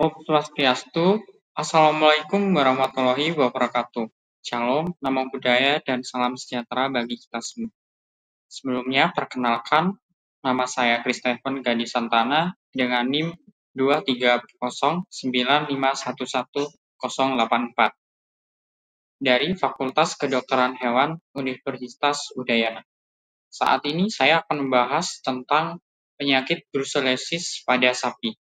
Om Swastiastu, Assalamualaikum warahmatullahi wabarakatuh. Shalom, namo buddhaya, dan salam sejahtera bagi kita semua. Sebelumnya, perkenalkan, nama saya Christopher Gadi Santana dengan NIM 23095110084 dari Fakultas Kedokteran Hewan Universitas Udayana. Saat ini saya akan membahas tentang penyakit brucellosis pada sapi.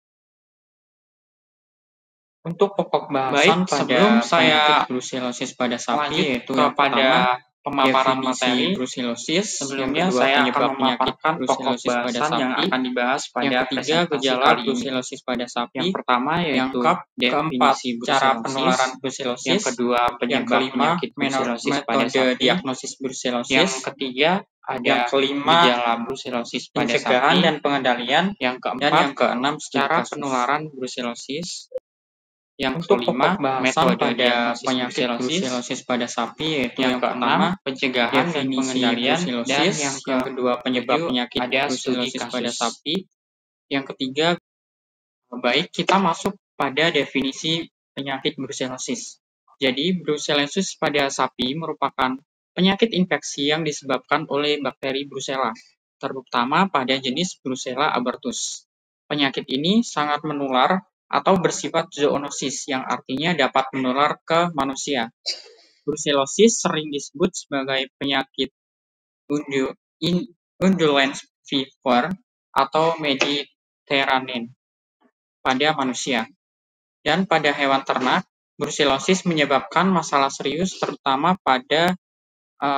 Untuk pokok bahasan sebelum saya brucellosis pada sapi, yaitu kepada pemaparan materi brucellosis, sebelumnya saya akan memaparkan pokok bahasan yang akan dibahas pada yang ketiga gejala brucellosis pada sapi, yang pertama yaitu keempat cara penularan brucellosis, yang kedua penyebab penyakit brucellosis pada sapi, diagnosis brucellosis, yang ketiga yang kelima gejala brucellosis pada pencegahan dan pengendalian, yang keempat dan yang keenam cara penularan brucellosis. Yang kelima, metode pada penyakit brucellosis pada sapi, yaitu yang keenam, pencegahan dan pengendalian, dan yang kedua, penyebab penyakit brucellosis pada sapi. Yang ketiga, baik kita masuk pada definisi penyakit brucellosis. Jadi, brucellosis pada sapi merupakan penyakit infeksi yang disebabkan oleh bakteri Brucella, terutama pada jenis Brucella abortus. Penyakit ini sangat menular atau bersifat zoonosis, yang artinya dapat menular ke manusia. Brucellosis sering disebut sebagai penyakit undulant fever atau Mediterranean pada manusia. Dan pada hewan ternak, brucellosis menyebabkan masalah serius terutama pada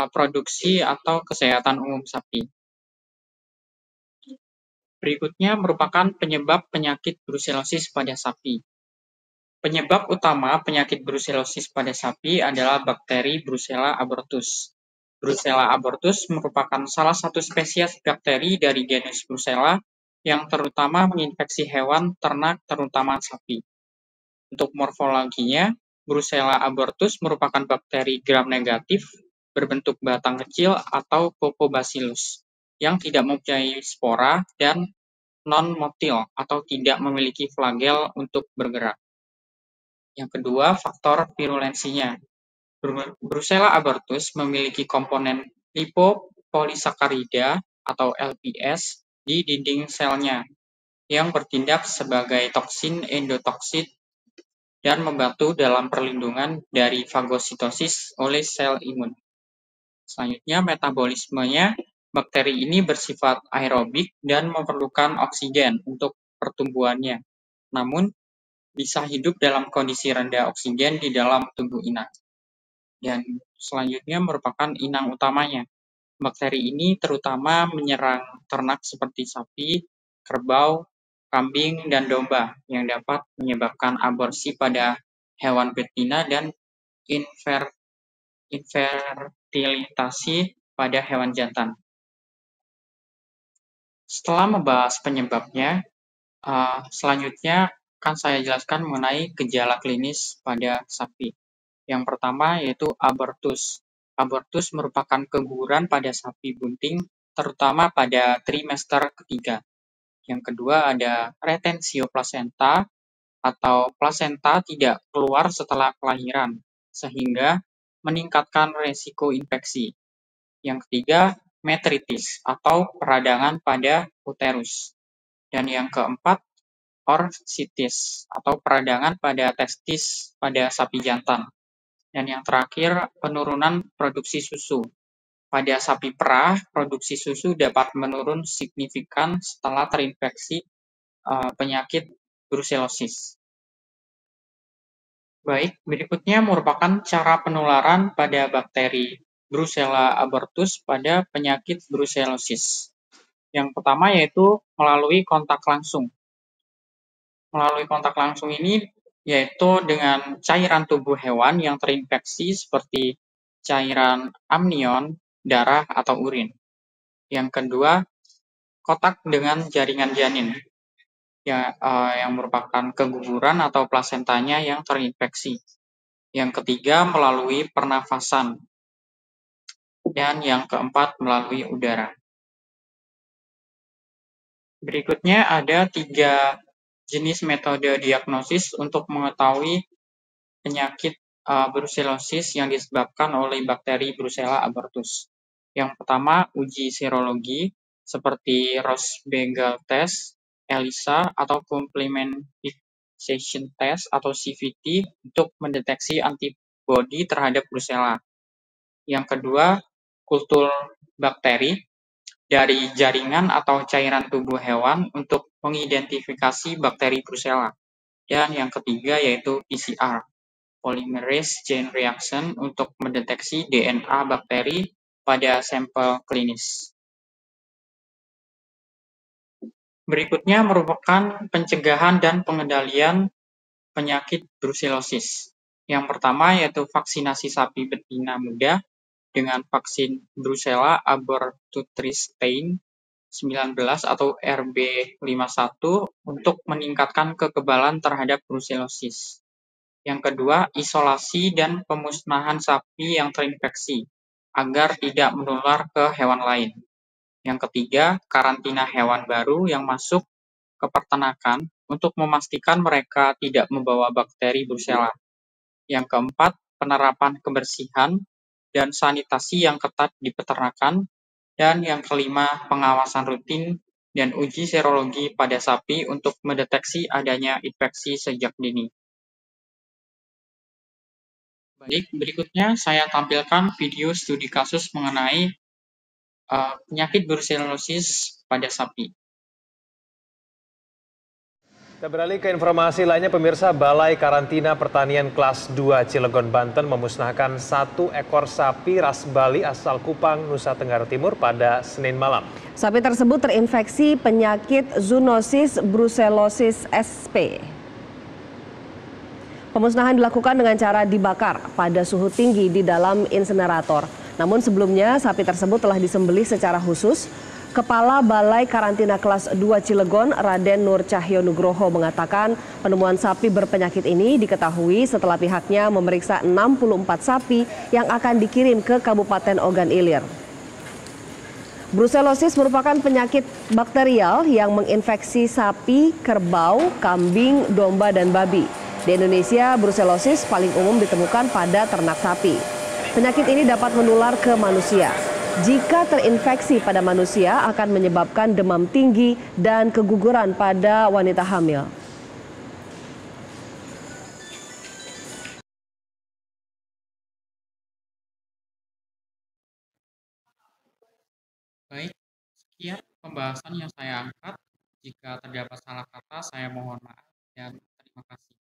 produksi atau kesehatan umum sapi. Berikutnya merupakan penyebab penyakit brucellosis pada sapi. Penyebab utama penyakit brucellosis pada sapi adalah bakteri Brucella abortus. Brucella abortus merupakan salah satu spesies bakteri dari genus Brucella yang terutama menginfeksi hewan ternak terutama sapi. Untuk morfologinya, Brucella abortus merupakan bakteri gram-negatif berbentuk batang kecil atau Coccobacillus yang tidak mempunyai spora dan non-motil atau tidak memiliki flagel untuk bergerak. Yang kedua, faktor virulensinya. Brucella abortus memiliki komponen lipopolisakarida atau LPS di dinding selnya yang bertindak sebagai toksin endotoksin dan membantu dalam perlindungan dari fagositosis oleh sel imun. Selanjutnya, metabolismenya, bakteri ini bersifat aerobik dan memerlukan oksigen untuk pertumbuhannya. Namun, bisa hidup dalam kondisi rendah oksigen di dalam tubuh inang. Dan selanjutnya merupakan inang utamanya. Bakteri ini terutama menyerang ternak seperti sapi, kerbau, kambing, dan domba yang dapat menyebabkan aborsi pada hewan betina dan infertilitasi pada hewan jantan. Setelah membahas penyebabnya, selanjutnya akan saya jelaskan mengenai gejala klinis pada sapi. Yang pertama yaitu abortus. Abortus merupakan keguguran pada sapi bunting, terutama pada trimester ketiga. Yang kedua ada retensio placenta atau plasenta tidak keluar setelah kelahiran, sehingga meningkatkan resiko infeksi. Yang ketiga, metritis atau peradangan pada uterus. Dan yang keempat, orsitis atau peradangan pada testis pada sapi jantan. Dan yang terakhir, penurunan produksi susu. Pada sapi perah, produksi susu dapat menurun signifikan setelah terinfeksi penyakit brucellosis. Baik, berikutnya merupakan cara penularan pada bakteri Brucella abortus pada penyakit brucellosis. Yang pertama yaitu melalui kontak langsung. Melalui kontak langsung ini yaitu dengan cairan tubuh hewan yang terinfeksi seperti cairan amnion, darah, atau urin. Yang kedua, kontak dengan jaringan janin yang merupakan keguguran atau plasentanya yang terinfeksi. Yang ketiga, melalui pernafasan. Dan yang keempat, melalui udara. Berikutnya ada 3 jenis metode diagnosis untuk mengetahui penyakit brucellosis yang disebabkan oleh bakteri Brucella abortus. Yang pertama, uji serologi seperti Ross-Bengal test, ELISA, atau complement immunization test atau CVT untuk mendeteksi antibodi terhadap Brucella. Yang kedua, kultur bakteri dari jaringan atau cairan tubuh hewan untuk mengidentifikasi bakteri Brucella. Dan yang ketiga yaitu PCR, polymerase chain reaction, untuk mendeteksi DNA bakteri pada sampel klinis. Berikutnya merupakan pencegahan dan pengendalian penyakit brucellosis. Yang pertama yaitu vaksinasi sapi betina muda dengan vaksin Brucella abortutricin 19 atau RB51 untuk meningkatkan kekebalan terhadap brucellosis. Yang kedua, isolasi dan pemusnahan sapi yang terinfeksi agar tidak menular ke hewan lain. Yang ketiga, karantina hewan baru yang masuk ke peternakan untuk memastikan mereka tidak membawa bakteri Brucella. Yang keempat, penerapan kebersihan dan sanitasi yang ketat di peternakan. Dan yang kelima, pengawasan rutin dan uji serologi pada sapi untuk mendeteksi adanya infeksi sejak dini. Baik, berikutnya saya tampilkan video studi kasus mengenai penyakit brucellosis pada sapi. Kita beralih ke informasi lainnya, pemirsa. Balai Karantina Pertanian Kelas 2 Cilegon, Banten memusnahkan 1 ekor sapi ras Bali asal Kupang, Nusa Tenggara Timur pada Senin malam. Sapi tersebut terinfeksi penyakit zoonosis brucellosis SP. Pemusnahan dilakukan dengan cara dibakar pada suhu tinggi di dalam insinerator. Namun sebelumnya sapi tersebut telah disembelih secara khusus. Kepala Balai Karantina Kelas 2 Cilegon, Raden Nur Cahyo Nugroho, mengatakan penemuan sapi berpenyakit ini diketahui setelah pihaknya memeriksa 64 sapi yang akan dikirim ke Kabupaten Ogan Ilir. Brucellosis merupakan penyakit bakterial yang menginfeksi sapi, kerbau, kambing, domba, dan babi. Di Indonesia, brucellosis paling umum ditemukan pada ternak sapi. Penyakit ini dapat menular ke manusia. Jika terinfeksi pada manusia, akan menyebabkan demam tinggi dan keguguran pada wanita hamil. Baik, sekian pembahasan yang saya angkat. Jika terdapat salah kata, saya mohon maaf dan terima kasih.